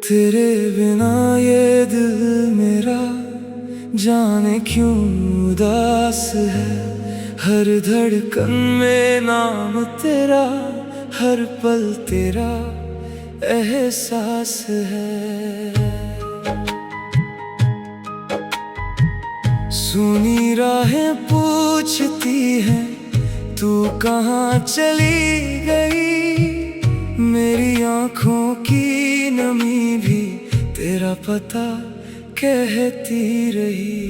तेरे बिना ये दिल मेरा जाने क्यों उदास है। हर धड़कन में नाम तेरा, हर पल तेरा एहसास है। सुनी राहें पूछती हैं तू कहाँ चली गई। मेरी आँखों की नमी भी तेरा पता कहती रही।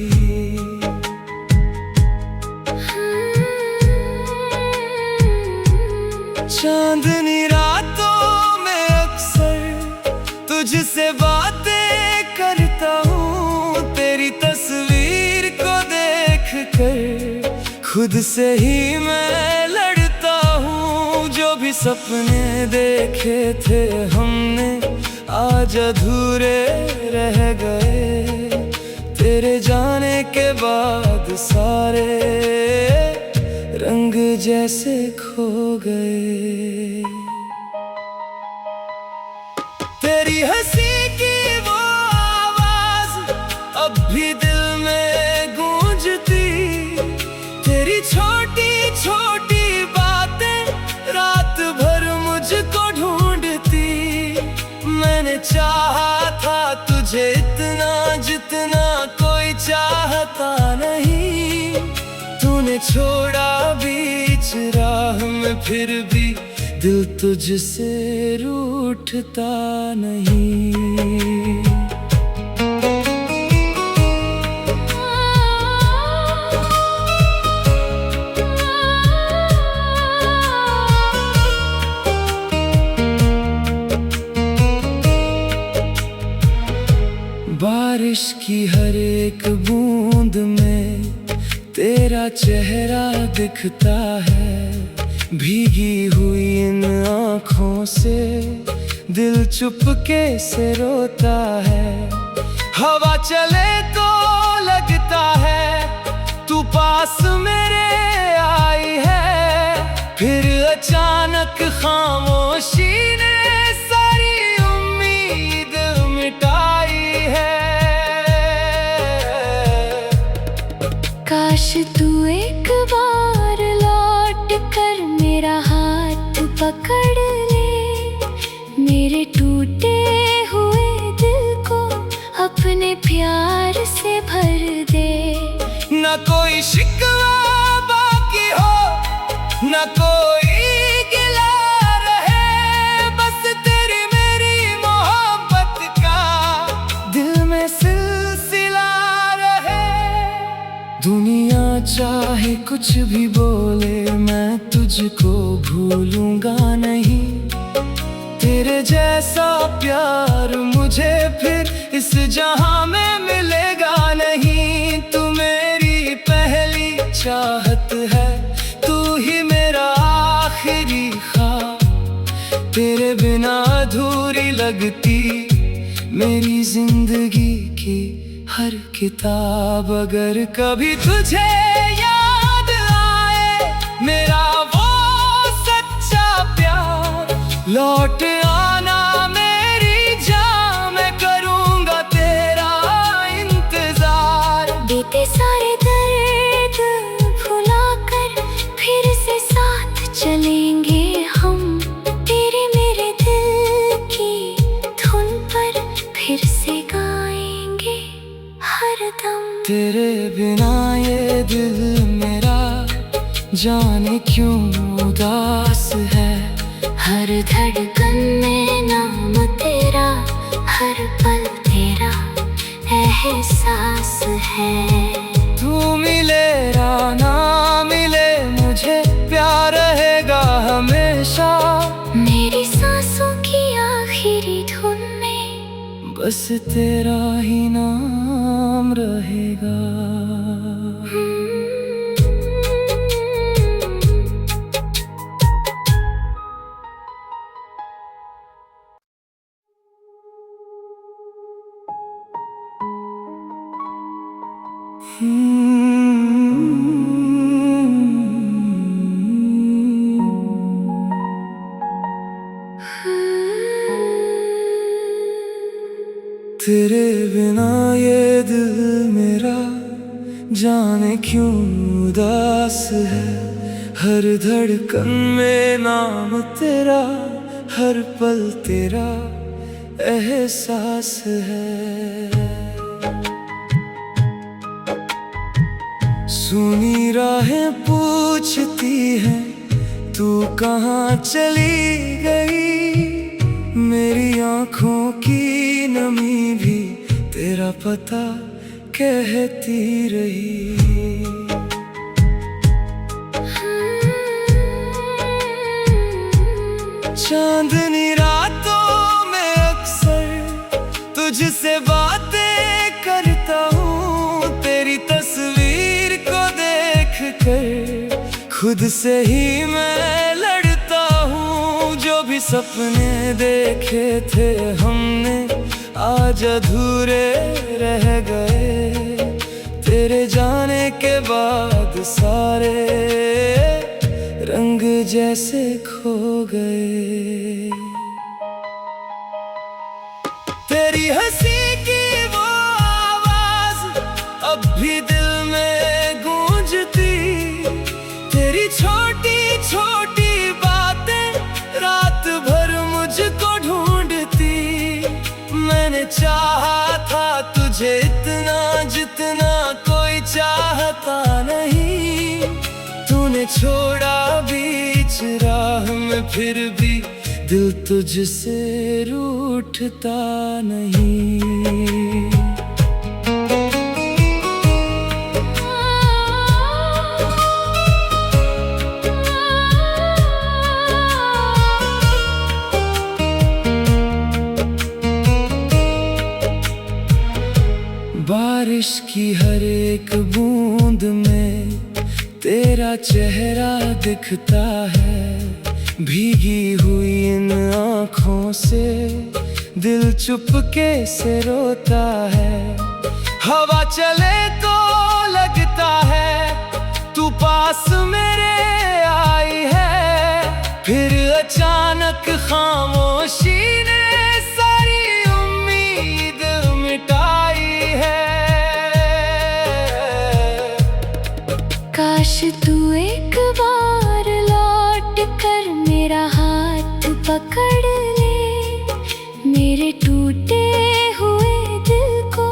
चांदनी रातों में अक्सर तुझसे बातें करता हूँ। तेरी तस्वीर को देख कर खुद से ही मैं लड़ता हूँ। जो भी सपने देखे थे हमने आज अधूरे रह गए। तेरे जाने के बाद सारे रंग जैसे खो गए। तेरी हंसी की वो आवाज अब भी दिल में गूंजती। तेरी छोटी छोटी बातें रात भर मुझको ढूंढती। मैंने चाहा था तुझे इतना जितना कोई चाहता नहीं। तूने छोड़ा बीच राह में, फिर भी दिल तुझसे रूठता नहीं। बारिश की हर एक बूंद में तेरा चेहरा दिखता है। भीगी हुई इन आँखों से दिल चुपके से रोता है। हवा चले तो लगता है तू पास मेरे आई है। फिर अचानक खामोशी ने सारी उम्मीद मिटाई है। काश तू एक बार लौट कर मेरा हाथ पकड़ ले। मेरे टूटे हुए दिल को अपने प्यार से भर दे। न कोई शिकवा बाकी हो, न कोई गिला रहे। बस तेरी मेरी मोहब्बत का दिल में सिलसिला रहे। दुनिया चाहे कुछ भी बोले, मैं तुझको भूलूंगा नहीं। तेरे जैसा प्यार मुझे फिर इस जहां में मिलेगा नहीं। तू मेरी पहली चाहत है, तू ही मेरा आखिरी ख्वाब। तेरे बिना अधूरी लगती मेरी जिंदगी की हर किताब। अगर कभी तुझे याद आए मेरा वो सच्चा प्यार, लौट आना मेरी जान, मैं करूँगा तेरा इंतजार। बीते सारे दर्द भुलाकर फिर से साथ चलेंगे हम। तेरे मेरे दिल की धुन पर फिर से गाएंगे हरदम। तेरे बिना ये दिल मेरा जाने क्यों उदास है। हर धड़कन में नाम तेरा, हर पल तेरा एहसास है। तू मिले या ना मिले मुझे प्यार रहेगा हमेशा। मेरी सांसों की आखिरी धुन में बस तेरा ही नाम रहेगा। तेरे बिना ये दिल मेरा जाने क्यों उदास है। हर धड़कन में नाम तेरा, हर पल तेरा एहसास है। सुनी राहें पूछती हैं तू कहाँ चली गई। मेरी आँखों की नमी भी तेरा पता कहती रही। चांदनी रातों में अक्सर तुझसे बातें करता हूँ। तेरी तस्वीर को देख कर खुद से ही मैं लड़ता हूँ। जो भी सपने देखे थे हमने आज अधूरे रह गए। तेरे जाने के बाद सारे रंग जैसे खो गए। तेरी हंसी की वो आवाज अब भी दिल में गूंजती। तेरी छोटी छोटी बातें रात भर मुझको ढूंढती। मैंने चाहा था तुझे इतना जितना कोई चाहता नहीं। तूने छोड़ा बीच राह में फिर भी दिल तुझसे रूठता नहीं। बारिश की हर एक बूंद में तेरा चेहरा दिखता है। भीगी हुई इन आँखों से दिल चुपके से रोता है। हवा चले तो लगता है तू पास मेरे आई है। फिर अचानक खामोशी ने सारी उम्मीद मिटाई है। काश तू एक बार लौट कर मेरा हाथ पकड़ ले। मेरे टूटे हुए दिल को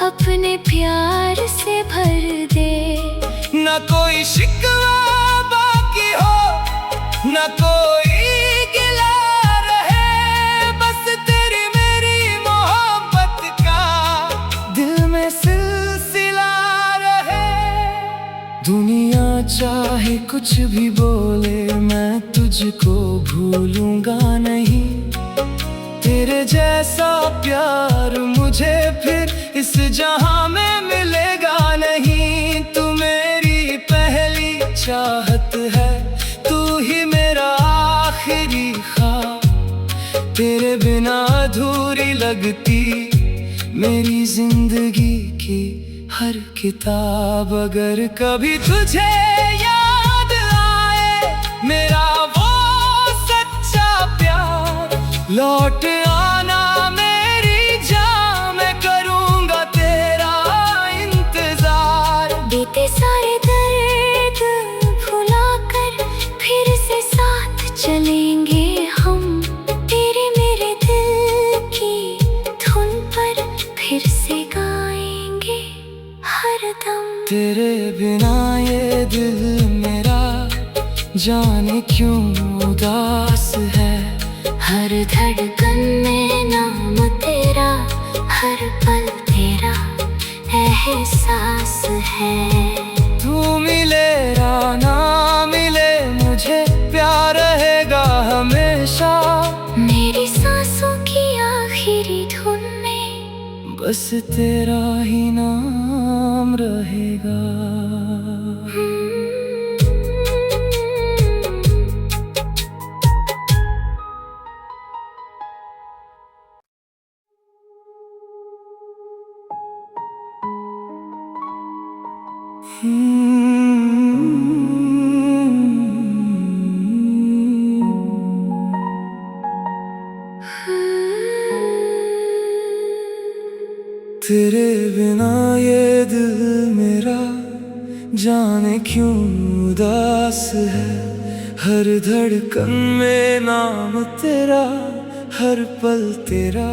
अपने प्यार से भर दे। न कोई शिकवा बाकी हो, न कोई गिला रहे। बस तेरी मेरी मोहब्बत का दिल में सिलसिला रहे। दुनिया चाहे कुछ भी बोले मैं तुझको भूलूंगा नहीं। तेरे जैसा प्यार मुझे फिर इस जहां में मिलेगा नहीं। तू मेरी पहली चाहत है, तू ही मेरा आखिरी ख्वाब। तेरे बिना अधूरी लगती मेरी जिंदगी की हर किताब। अगर कभी तुझे याद आए मेरा वो सच्चा प्यार, लौट आना मेरी जान। मैं करूँगा तेरा इंतजार। बीते सारे दर्द भुलाकर फिर से साथ चलेंगे हम। तेरे मेरे दिल की धुन पर फिर से गाएंगे हरदम। तेरे बिना ये दिल मेरा जाने क्यों उदास है। हर धड़कन में नाम तेरा, हर पल तेरा एहसास है। तू मिले या ना मिले मुझे प्यार रहेगा हमेशा। मेरी सांसों की आखिरी धुन में बस तेरा ही नाम रहेगा। तेरे बिना ये दिल मेरा जाने क्यों उदास है। हर धड़कन में नाम तेरा, हर पल तेरा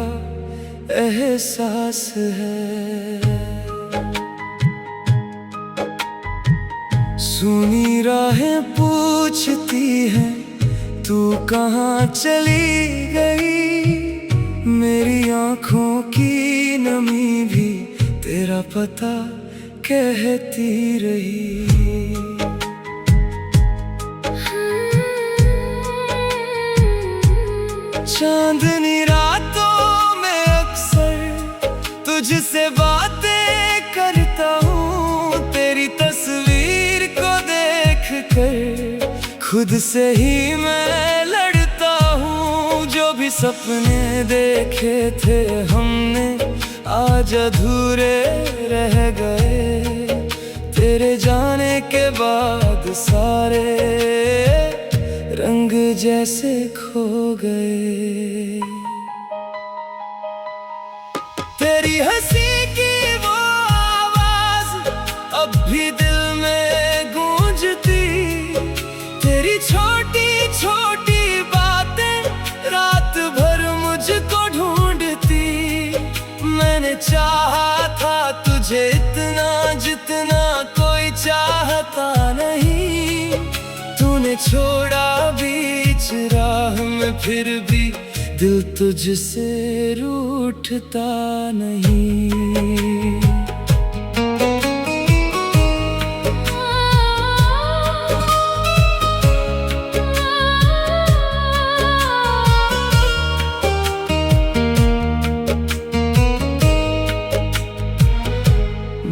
एहसास है। सुनी राहें पूछती हैं तू कहाँ चली गई। मेरी आँखों की नमी भी तेरा पता कहती रही। चांदनी रातों में अक्सर तुझसे बातें करता हूँ। तेरी तस्वीर को देख कर खुद से ही मैं लड़ता हूँ। जो भी सपने देखे थे हमने आज अधूरे रह गए। तेरे जाने के बाद सारे रंग जैसे खो गए। तेरी हंसी की वो आवाज अब भी दिल में गूंजती। तेरी छोटी छोटी बातें रात भर मुझको ढूंढती। मैंने चाहा था तुझे इतना जितना कोई चाहता नहीं। तूने छोड़ा बीच राह में, फिर भी दिल तुझसे रूठता नहीं।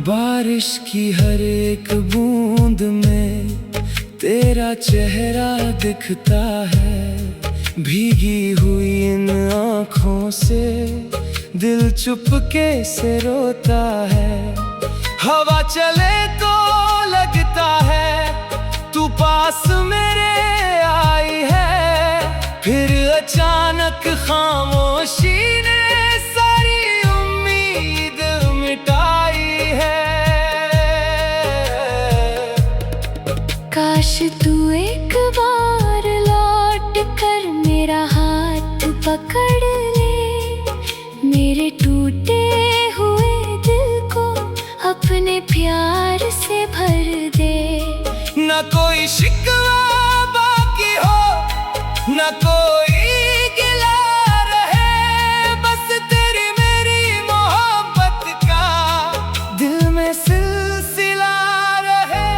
बारिश की हर एक बूंद में तेरा चेहरा दिखता है। भीगी हुई इन आँखों से दिल चुपके से रोता है। हवा चले तो लगता है तू पास मेरे आई है। फिर अचानक खामोशी ने सारी उम्मीद मिटाई है। काश तू एक बार लौट कर मेरा हाथ पकड़ ले। मेरे टूटे हुए दिल को अपने प्यार से भर दे। न कोई शिकवा बाकी हो, न कोई गिला रहे। बस तेरी मेरी मोहब्बत का दिल में सिलसिला रहे।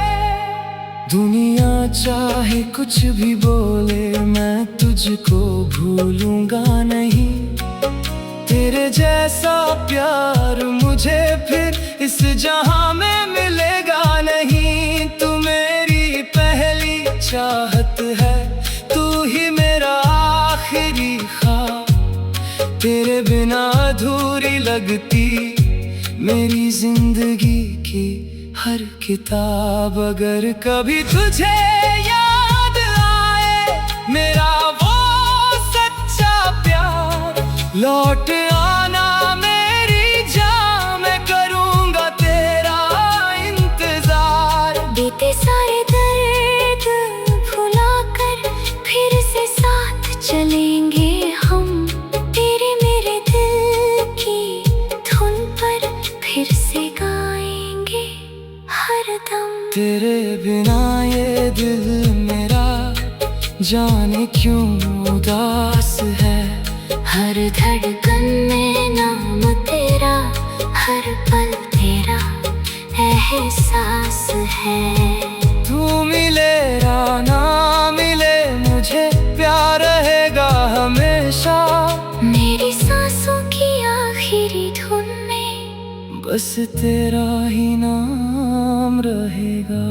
दुनिया चाहे कुछ भी बोले, मैं तुझको भूलूंगा नहीं। तेरे जैसा प्यार मुझे फिर इस जहां में मिलेगा नहीं। तू मेरी पहली चाहत है, तू ही मेरा आखिरी ख्वाब। तेरे बिना अधूरी लगती मेरी जिंदगी की हर किताब। अगर कभी तुझे याद आए मेरा वो सच्चा प्यार, लौट आना मेरी जान, मैं करूँगा तेरा इंतजार। बीते सारे दर्द भुलाकर फिर से साथ चलेंगे हम। तेरे मेरे दिल की धुन पर फिर से गाएंगे हरदम। तेरे बिना ये दिल मेरा जाने क्यों उदास है। हर धड़कन में नाम तेरा, हर पल तेरा एहसास है। तू मिले या ना मिले मुझे प्यार रहेगा हमेशा। मेरी सांसों की आखिरी धुन में बस तेरा ही नाम रहेगा।